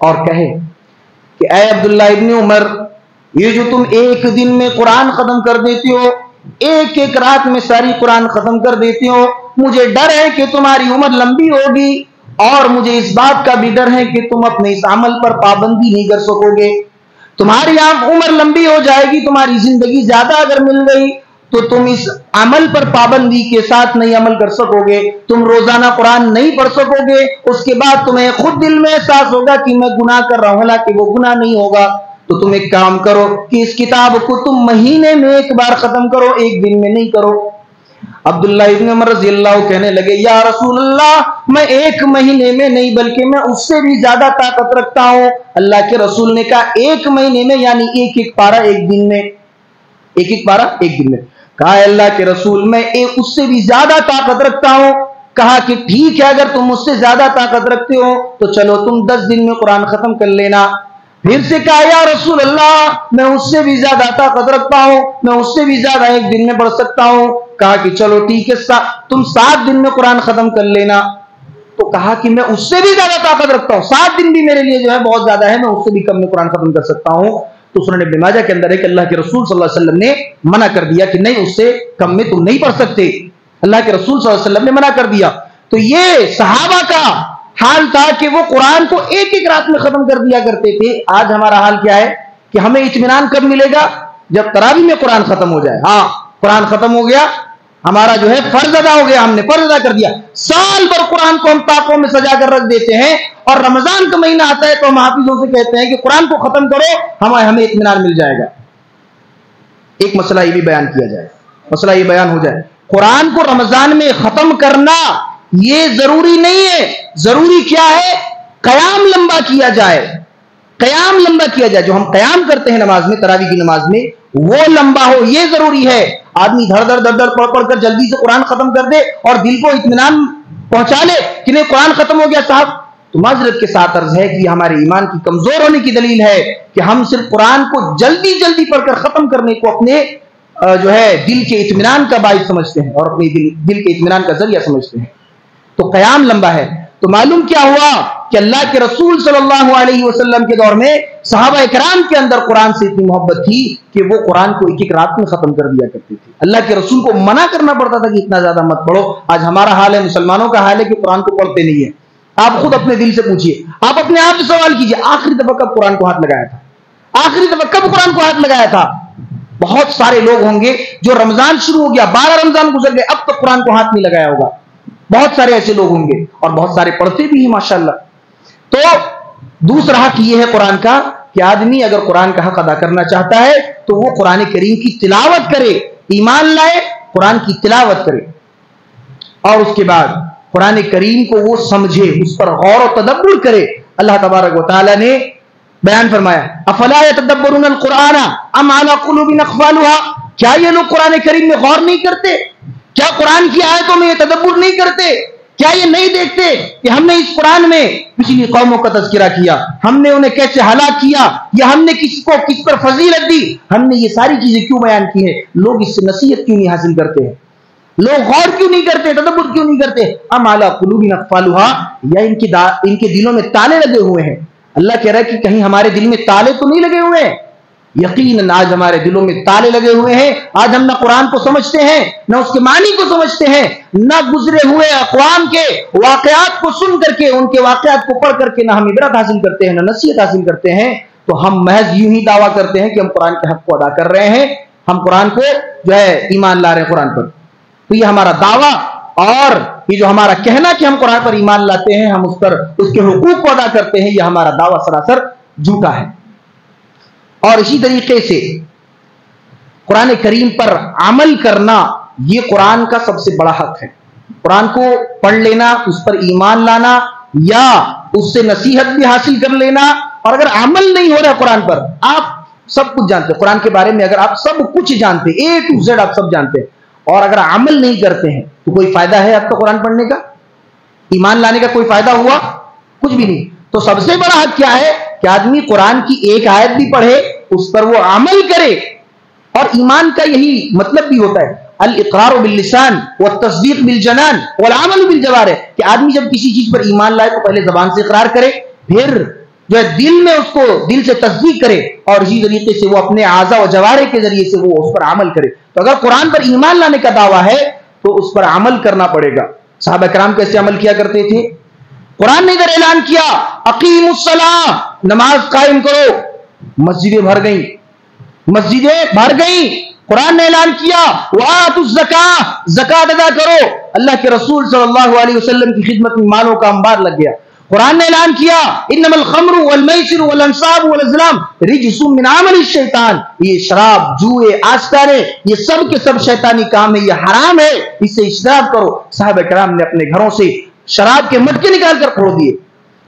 اور کہے کہ اے عبداللہ ابن عمر، یہ جو تم ایک دن میں قرآن ختم کر دیتے ہو، ایک ایک رات میں ساری قرآن ختم کر دیتے ہو، مجھے ڈر ہے کہ تمہاری عمر لمبی ہوگی، اور مجھے اس بات کا بھی ڈر ہے کہ تم اپنے اس عمل پر پابندی نہیں کر سکو گے، تمہاری عمر لمبی ہو جائے گی، تمہاری زندگی زیادہ اگر مل گئی تو تم اس عمل پر پابندی کے ساتھ نہیں عمل کر سکو گے، تم روزانہ قرآن نہیں پڑھ سکو گے، اس کے بعد تمہیں خود دل میں احساس ہوگا کہ میں گناہ کر رہا ہوں، حالانکہ وہ گناہ نہیں ہوگا۔ تو تم ایک کام کرو کہ اس کتاب کو تم مہینے میں ایک بار ختم کرو، ایک دن میں نہیں کرو۔ عبداللہ ابن عمر رضی اللہ کہنے لگے یا رسول اللہ میں ایک مہینے میں نہیں بلکہ میں اس سے بھی زیادہ طاقت رکھتا ہوں۔ اللہ کے رسول نے کہا ایک مہینے میں یعنی ایک ایک پارہ ایک دن میں، ایک ایک پارہ ایک دن میں۔ کہا اللہ کے رسول میں اس سے بھی زیادہ طاقت رکھتا ہوں۔ کہا کہ ٹھیک ہے اگر تم اس سے زیادہ طاقت رکھتے ہو تو چلو تم 10 دن میں قرآن ختم کر لینا۔ پھر سے کہا یا رسول اللہ میں اس سے بھی زیادہ طاقت رکھتا ہوں، میں اس سے بھی زیادہ ایک دن میں پڑھ سکتا ہوں۔ کہا کہ چلو ٹھیک ہے تم 7 دن میں قرآن ختم کر لینا۔ تو کہا کہ میں اس سے بھی زیادہ طاقت رکھتا ہوں، 7 دن بھی میرے لیے جو ہے بہت زیادہ ہے، میں اس سے بھی کم میں قرآن ختم کر سکتا ہوں۔ تو سنن ابن ماجہ کے اندر ہے کہ اللہ کے رسول صلی اللہ علیہ وسلم نے منع کر دیا کہ نہیں اس سے کم میں تم نہیں پڑھ سکتے، اللہ کے رسول صلی اللہ علیہ وسلم نے منع کر دیا۔ تو یہ صحابہ کا حال تھا کہ وہ قرآن کو ایک ایک رات میں ختم کر دیا کرتے تھے۔ آج ہمارا حال کیا ہے کہ ہمیں اطمینان کب ملے گا؟ جب تراویح میں قرآن ختم ہو جائے۔ ہاں قرآن ختم ہو گیا، ہمارا جو ہے فرض ادا ہو گیا، ہم نے فرض ادا کر دیا۔ سال بھر قرآن کو ہم طاقوں میں سجا کر رکھ دیتے ہیں، اور رمضان کا مہینہ آتا ہے تو ہم حافظوں سے کہتے ہیں کہ قرآن کو ختم کرو، ہمیں اطمینان مل جائے گا۔ ایک مسئلہ یہ بھی بیان کیا جائے، مسئلہ یہ بیان ہو جائے، قرآن کو رمضان میں ختم کرنا یہ ضروری نہیں ہے، ضروری کیا ہے؟ قیام لمبا کیا جائے، قیام لمبا کیا جائے۔ جو ہم قیام کرتے ہیں نماز میں، تراویح کی نماز میں، وہ لمبا ہو، یہ ضروری ہے۔ آدمی دھڑ دھڑ پڑھ پڑھ کر جلدی سے قرآن ختم کر دے اور دل کو اطمینان پہنچا لے کہ نہیں قرآن ختم ہو گیا صاحب، تو معذرت کے ساتھ عرض ہے کہ یہ ہمارے ایمان کی کمزور ہونے کی دلیل ہے کہ ہم صرف قرآن کو جلدی جلدی پڑھ کر ختم کرنے کو اپنے جو ہے دل کے اطمینان کا باعث سمجھتے ہیں اور اپنے دل کے اطمینان کا ذریعہ سمجھتے ہیں۔ تو قیام لمبا ہے۔ تو معلوم کیا ہوا کہ اللہ کے رسول صلی اللہ علیہ وسلم کے دور میں صحابہ کرام کے اندر قرآن سے اتنی محبت تھی کہ وہ قرآن کو ایک ایک رات میں ختم کر دیا کرتے تھے۔ اللہ کے رسول کو منع کرنا پڑتا تھا کہ اتنا زیادہ مت پڑھو۔ آج ہمارا حال ہے، مسلمانوں کا حال ہے کہ قرآن کو پڑھتے نہیں ہیں۔ آپ خود اپنے دل سے پوچھئے، آپ اپنے آپ سے سوال کیجئے، آخری دفعہ کب قرآن کو ہاتھ لگایا تھا؟ آخری دفعہ کب قرآن کو ہاتھ لگایا تھا؟ بہت سارے لوگ ہوں گے جو رمضان شروع ہو گیا، 12 رمضان گزر گئے، اب تک قرآن کو ہاتھ نہیں لگایا ہوگا۔ بہت سارے ایسے لوگ ہوں گے اور بہت سارے پڑھتے بھی ہیں ماشاءاللہ۔ تو دوسرا حق یہ ہے قرآن کا کہ آدمی اگر قرآن کا حق ادا کرنا چاہتا ہے تو وہ قرآن کریم کی تلاوت کرے، ایمان لائے، قرآن کی تلاوت کرے، اور اس کے بعد قرآن کریم کو وہ سمجھے، اس پر غور و تدبر کرے۔ اللہ تبارک و تعالی نے بیان فرمایا افلا یتدبرون القرآن ام علی قلوب اقفالها، کیا یہ لوگ قرآن کریم میں غور نہیں کرتے؟ کیا قرآن کی آیتوں میں یہ تدبر نہیں کرتے؟ کیا یہ نہیں دیکھتے کہ ہم نے اس قرآن میں پچھلی قوموں کا تذکرہ کیا، ہم نے انہیں کیسے ہلاک کیا، یا ہم نے کس کو کس پر فضیلت دی، ہم نے یہ ساری چیزیں کیوں بیان کی ہیں؟ لوگ اس سے نصیحت کیوں نہیں حاصل کرتے ہیں؟ لوگ غور کیوں نہیں کرتے، تدبر کیوں نہیں کرتے؟ ام علی قلوب اقفالها، یا ان کے دلوں میں تالے لگے ہوئے ہیں۔ اللہ کہہ رہا ہے کہ کہیں ہمارے دل میں تالے تو نہیں لگے ہوئے ہیں؟ یقیناً آج ہمارے دلوں میں تالے لگے ہوئے ہیں۔ آج ہم نہ قرآن کو سمجھتے ہیں، نہ اس کے معنی کو سمجھتے ہیں، نہ گزرے ہوئے اقوام کے واقعات کو سن کر کے، ان کے واقعات کو پڑھ کر کے نہ ہم عبرت حاصل کرتے ہیں، نہ نصیحت حاصل کرتے ہیں۔ تو ہم محض یوں ہی دعویٰ کرتے ہیں کہ ہم قرآن کے حق کو ادا کر رہے ہیں، ہم قرآن کو جو ہے ایمان لا رہے ہیں قرآن پر۔ تو یہ ہمارا دعویٰ اور یہ جو ہمارا کہنا کہ ہم قرآن پر ایمان لاتے ہیں، ہم اس پر اس کے حقوق کو ادا کرتے ہیں، یہ ہمارا دعویٰ سراسر جھوٹا ہے۔ اور اسی طریقے سے قرآن کریم پر عمل کرنا یہ قرآن کا سب سے بڑا حق ہے۔ قرآن کو پڑھ لینا، اس پر ایمان لانا، یا اس سے نصیحت بھی حاصل کر لینا، اور اگر عمل نہیں ہو رہا قرآن پر، آپ سب کچھ جانتے ہیں قرآن کے بارے میں، اگر آپ سب کچھ جانتے ہیں، A to Z آپ سب جانتے ہیں، اور اگر عمل نہیں کرتے ہیں تو کوئی فائدہ ہے آپ کا قرآن پڑھنے کا؟ ایمان لانے کا کوئی فائدہ ہوا؟ کچھ بھی نہیں۔ تو سب سے بڑا حق کیا ہے کہ آدمی قرآن کی ایک آیت بھی پڑھے، اس پر وہ عمل کرے۔ اور ایمان کا یہی مطلب بھی ہوتا ہے، الاقرار باللسان والتصدیق بالجنان والعمل بالجوارح، کہ آدمی جب کسی چیز پر ایمان لائے تو پہلے زبان سے اقرار کرے، پھر جو ہے دل میں اس کو دل سے تصدیق کرے، اور اسی طریقے سے وہ اپنے اعضاء و جوارح کے ذریعے سے وہ اس پر عمل کرے۔ تو اگر قرآن پر ایمان لانے کا دعویٰ ہے تو اس پر عمل کرنا پڑے گا۔ صحابہ کرام کیسے عمل کیا کرتے تھے؟ قرآن نے ادھر اعلان کیا اقیموا الصلاۃ، نماز قائم کرو، مسجدیں بھر گئیں، مسجدیں بھر گئیں، قرآن نے اعلان کیا وآتوا الزکاۃ، زکات ادا کرو، اللہ کے رسول صلی اللہ علیہ وسلم کی خدمت میں مالوں کا انبار لگ گیا۔ قرآن نے اعلان کیا انما الخمر والمیسر والانصاب والازلام رجس من عمل الشیطان، یہ شراب، جوئے، آستانے، یہ سب کے سب شیطانی کام ہے، یہ حرام ہے، اس سے اجتناب کرو۔ صحابہ کرام نے اپنے گھروں سے شراب کے مٹکے نکال کر پھوڑ دیے۔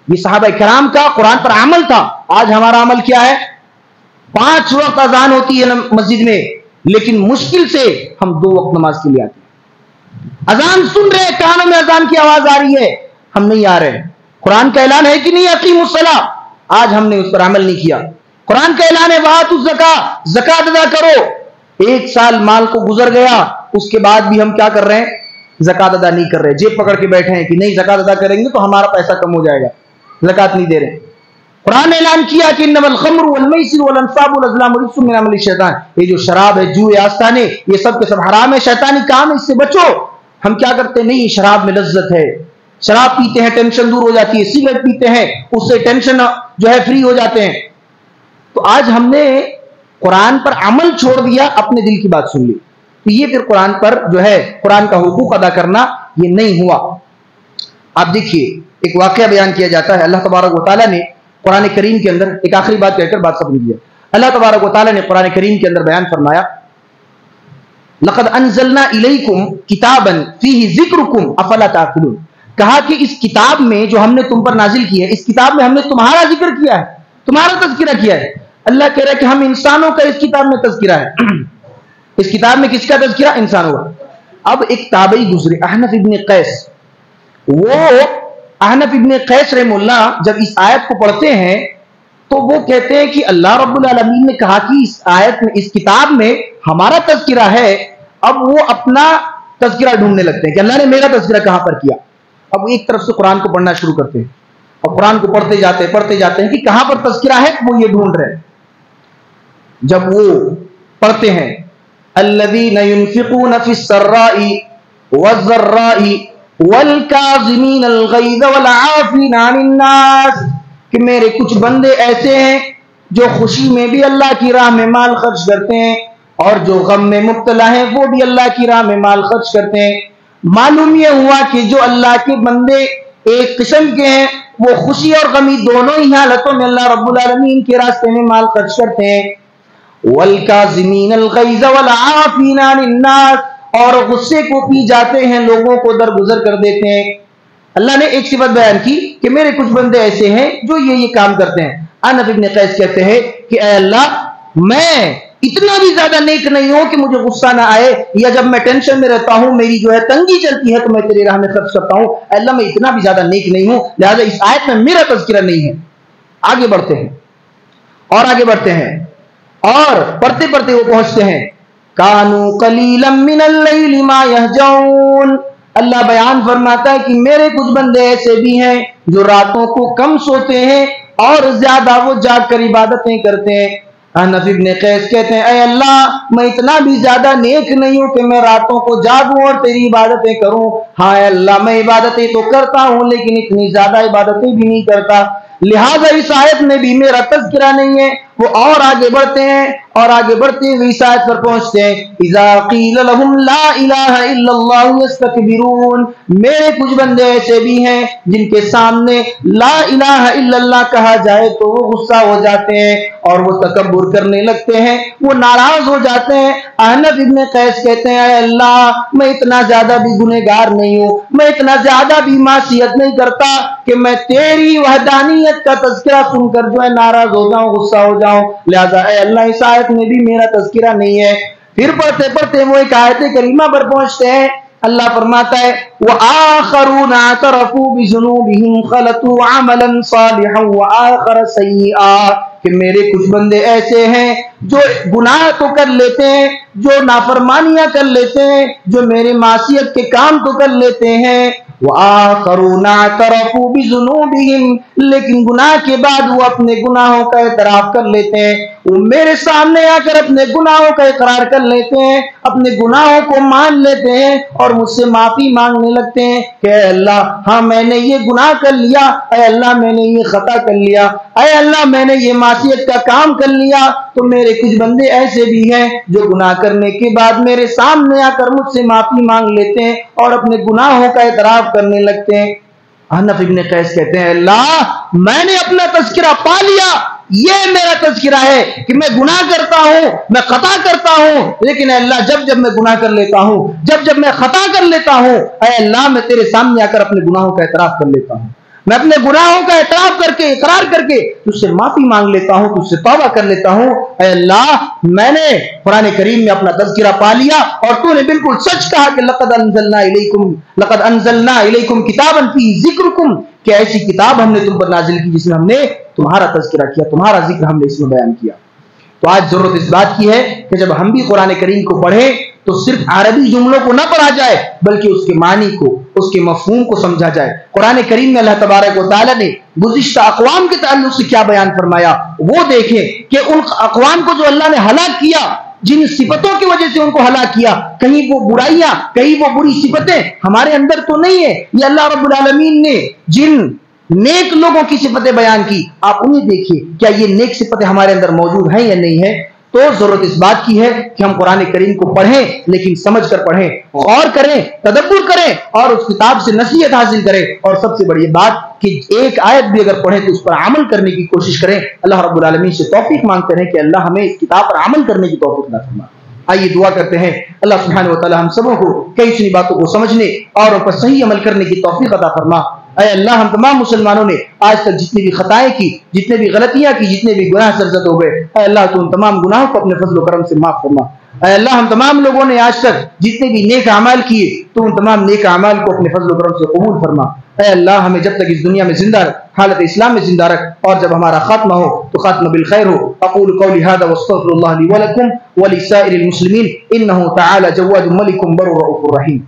یہ صحابہ کرام کا قرآن پر عمل تھا۔ آج ہمارا عمل کیا ہے؟ 5 وقت اذان ہوتی ہے مسجد میں، لیکن مشکل سے ہم 2 وقت نماز کے لیے آتے ہیں۔ اذان سن رہے، کانوں میں اذان کی آواز آ رہی ہے، ہم نہیں آ رہے۔ قرآن کا اعلان ہے کہ نہیں اقیموا الصلاۃ، آج ہم نے اس پر عمل نہیں کیا۔ قرآن کا اعلان ہے وآتوا الزکاۃ، زکات ادا کرو۔ 1 سال مال کو گزر گیا، اس کے بعد بھی ہم کیا کر رہے ہیں؟ زکات ادا نہیں کر رہے، جیب پکڑ کے بیٹھے ہیں کہ نہیں زکات ادا کریں گے تو ہمارا پیسہ کم ہو جائے گا، زکات نہیں دے رہے۔ قرآن نے اعلان کیا کہ انما الخمر والمیسر والانصاب والازلام رجس من عمل الشیطان، یہ جو شراب ہے، جوئے، آستانے، یہ سب کے سب حرام ہے، شیطانی کام ہے، اس سے بچو۔ ہم کیا کرتے ہیں؟ نہیں، شراب میں لذت ہے، شراب پیتے ہیں ٹینشن دور ہو جاتی ہے، سگریٹ پیتے ہیں اس سے ٹینشن جو ہے فری ہو جاتے ہیں۔ تو آج ہم نے قرآن پر عمل چھوڑ دیا، اپنے دل کی بات سن لی، تو یہ پھر قرآن پر جو ہے قرآن کا حقوق ادا کرنا یہ نہیں ہوا۔ آپ دیکھیے ایک واقعہ بیان کیا جاتا ہے، اللہ تبارک و تعالیٰ نے قرآن کریم کے اندر ایک آخری بات کہہ کر بات سمجھ لیا۔ اللہ تبارک و تعالیٰ نے قرآن کریم کے اندر بیان فرمایا لقد انزلنا الیکم کتابا فیہ ذکرکم افلا تعقلون، کہا کہ اس کتاب میں جو ہم نے تم پر نازل کی ہے، اس کتاب میں ہم نے تمہارا ذکر کیا ہے، تمہارا تذکرہ کیا ہے۔ اللہ کہہ رہا ہے کہ ہم انسانوں کا اس کتاب میں تذکرہ ہے۔ اس کتاب میں کس کا تذکرہ؟ انسانوں کا۔ اب ایک تابعی گزرے احنف ابن قیس، وہ احنف ابن قیس رحم اللہ جب اس آیت کو پڑھتے ہیں تو وہ کہتے ہیں کہ اللہ رب العالمین نے کہا کہ اس آیت میں، اس کتاب میں ہمارا تذکرہ ہے۔ اب وہ اپنا تذکرہ ڈھونڈنے لگتے ہیں کہ اللہ نے میرا تذکرہ کہاں پر کیا۔ اب ایک طرف سے قرآن کو پڑھنا شروع کرتے ہیں اور قرآن کو پڑھتے جاتے ہیں کہ کہاں پر تذکرہ ہے، وہ یہ ڈھونڈ رہے ہیں۔ جب وہ پڑھتے ہیں الذین ينفقون فی السراء والضراء والکاظمین الغیظ والعافین عن الناس، کہ میرے کچھ بندے ایسے ہیں جو خوشی میں بھی اللہ کی راہ میں مال خرچ کرتے ہیں اور جو غم میں مبتلا ہیں وہ بھی اللہ کی راہ میں مال خرچ کرتے ہیں۔ معلوم یہ ہوا کہ جو اللہ کے بندے ایک قسم کے ہیں وہ خوشی اور غمی دونوں ہی حالتوں میں اللہ رب العالمین کے راستے میں مال خرچ کرتے ہیں۔ والکاظمین الغیظ والعافین عن الناس، اور غصے کو پی جاتے ہیں، لوگوں کو درگزر کر دیتے ہیں۔ اللہ نے ایک صفت بیان کی کہ میرے کچھ بندے ایسے ہیں جو یہ کام کرتے ہیں۔ انس ابن قیس کہتے ہیں کہ اے اللہ، میں اتنا بھی زیادہ نیک نہیں ہوں کہ مجھے غصہ نہ آئے، یا جب میں ٹینشن میں رہتا ہوں، میری جو ہے تنگی چلتی ہے تو میں تیری راہ میں خرچ کرتا ہوں۔ اے اللہ، میں اتنا بھی زیادہ نیک نہیں ہوں، لہذا اس آیت میں میرا تذکرہ نہیں ہے۔ آگے بڑھتے ہیں اور آگے بڑھتے ہیں اور پڑھتے پڑھتے وہ پہنچتے ہیں کانوا قلیلا من اللیل ما یہجعون۔ اللہ بیان فرماتا ہے کہ میرے کچھ بندے ایسے بھی ہیں جو راتوں کو کم سوتے ہیں اور زیادہ وہ جاگ کر عبادتیں کرتے ہیں۔ احنف ابن قیس کہتے ہیں اے اللہ، میں اتنا بھی زیادہ نیک نہیں ہوں کہ میں راتوں کو جاگوں اور تیری عبادتیں کروں۔ ہاں اے اللہ، میں عبادتیں تو کرتا ہوں لیکن اتنی زیادہ عبادتیں بھی نہیں کرتا، لہذا اس آیت میں بھی میرا تذکرہ نہیں ہے۔ وہ اور آگے بڑھتے ہیں اور آگے بڑھتے ہوئے اس آیت پر پہنچتے ہیں اذا قیل لهم لا الہ الا اللہ یستکبرون۔ میرے کچھ بندے ایسے بھی ہیں جن کے سامنے لا الہ الا اللہ کہا جائے تو وہ غصہ ہو جاتے ہیں اور وہ تکبر کرنے لگتے ہیں، وہ ناراض ہو جاتے ہیں۔ احنف ابن قیس کہتے ہیں اے اللہ، میں اتنا زیادہ بھی گنہگار نہیں ہوں، میں اتنا زیادہ بھی معصیت نہیں کرتا کہ میں تیری وحدانیت کا تذکرہ سن کر جو ہے ناراض ہو جاؤں، غصہ ہو جاؤں، لہذا اے اللہ اس آیت میں بھی میرا تذکرہ نہیں ہے۔ پھر پڑھتے پڑھتے وہ ایک آیت کریمہ پر پہنچتے ہیں، اللہ فرماتا ہے وآخرون اعترفوا بذنوبهم خلطوا عملا صالحا وآخر سیئا، کہ میرے کچھ بندے ایسے ہیں جو گناہ تو کر لیتے ہیں، جو نافرمانیاں کر لیتے ہیں، جو میرے معصیت کے کام تو کر لیتے ہیں، وآخرون اعترفوا بذنوبهم، لیکن گناہ کے بعد وہ اپنے گناہوں کا اعتراف کر لیتے ہیں، وہ میرے سامنے آ کر اپنے گناہوں کا اقرار کر لیتے ہیں، اپنے گناہوں کو مان لیتے ہیں اور مجھ سے معافی مانگنے لگتے ہیں کہ اے اللہ ہاں میں نے یہ گناہ کر لیا، اے اللہ میں نے یہ خطا کر لیا، اے اللہ میں نے یہ معصیت کا کام کر لیا۔ تو میرے کچھ بندے ایسے بھی ہیں جو گناہ کرنے کے بعد میرے سامنے آ کر مجھ سے معافی مانگ لیتے ہیں اور اپنے گناہوں کا اعتراف کرنے لگتے ہیں۔ حنف ابن قیس کہتے ہیں اللہ میں نے اپنا تذکرہ پا لیا، یہ میرا تذکرہ ہے کہ میں گناہ کرتا ہوں، میں خطا کرتا ہوں، لیکن اے اللہ جب جب میں گناہ کر لیتا ہوں، جب جب میں خطا کر لیتا ہوں، اے اللہ میں تیرے سامنے آ کر اپنے گناہوں کا اعتراف کر لیتا ہوں، میں اپنے گناہوں کا اعتراف کر کے اقرار کر کے تجھ سے معافی مانگ لیتا ہوں، تجھ سے توبہ کر لیتا ہوں۔ اے اللہ میں نے قرآن کریم میں اپنا تذکرہ پا لیا اور تو نے بالکل سچ کہا کہ لقد انزلنا الیکم کتابا فیہ ذکرکم، کہ ایسی کتاب ہم نے تم پر نازل کی جس میں ہم نے تمہارا تذکرہ کیا، تمہارا ذکر ہم نے اس میں بیان کیا۔ تو آج ضرورت اس بات کی ہے کہ جب ہم بھی قرآن کریم کو پڑھیں تو صرف عربی جملوں کو نہ پڑھا جائے بلکہ اس کے معنی کو، اس کے مفہوم کو سمجھا جائے۔ قرآن کریم میں اللہ تبارک و تعالیٰ نے گزشتہ اقوام کے تعلق سے کیا بیان فرمایا وہ دیکھیں کہ ان اقوام کو جو اللہ نے ہلاک کیا، جن صفتوں کی وجہ سے ان کو ہلاک کیا، کہیں وہ برائیاں، کہیں وہ بری صفتیں ہمارے اندر تو نہیں ہے، یہ اللہ رب العالمین نے جن نیک لوگوں کی صفتیں بیان کی، آپ انہیں دیکھیے کیا یہ نیک صفتیں ہمارے اندر موجود ہیں یا نہیں ہے۔ تو ضرورت اس بات کی ہے کہ ہم قرآن کریم کو پڑھیں لیکن سمجھ کر پڑھیں، غور کریں، تدبر کریں اور اس کتاب سے نصیحت حاصل کریں، اور سب سے بڑی بات کہ ایک آیت بھی اگر پڑھیں تو اس پر عمل کرنے کی کوشش کریں۔ اللہ رب العالمین سے توفیق مانگتے ہیں کہ اللہ ہمیں اس کتاب پر عمل کرنے کی توفیق عطا فرمائے۔ آئیے دعا کرتے ہیں اللہ سبحانہ و تعالی ہم سبوں کو کئی سنی باتوں کو سمجھنے اور ان پر صحیح عمل کرنے کی توفیق عطا فرما۔ اے اللہ ہم تمام مسلمانوں نے آج تک جتنی بھی خطائیں کی، جتنے بھی غلطیاں کی، جتنے بھی گناہ سرزد ہو گئے، اے اللہ تو ان تمام گناہوں کو اپنے فضل و کرم سے معاف فرما۔ اے اللہ ہم تمام لوگوں نے آج تک جتنے بھی نیک اعمال کیے تو ان تمام نیک اعمال کو اپنے فضل و کرم سے قبول فرما۔ اے اللہ ہمیں جب تک اس دنیا میں زندہ رکھ، حالت اسلام میں زندہ رکھ، اور جب ہمارا خاتمہ ہو تو خاتمہ بالخیر ہو۔ اقول قولی هذا واستغفر الله لي ولكم ولسائر المسلمين انه تعالى جواد ملك بر رؤوف رحيم۔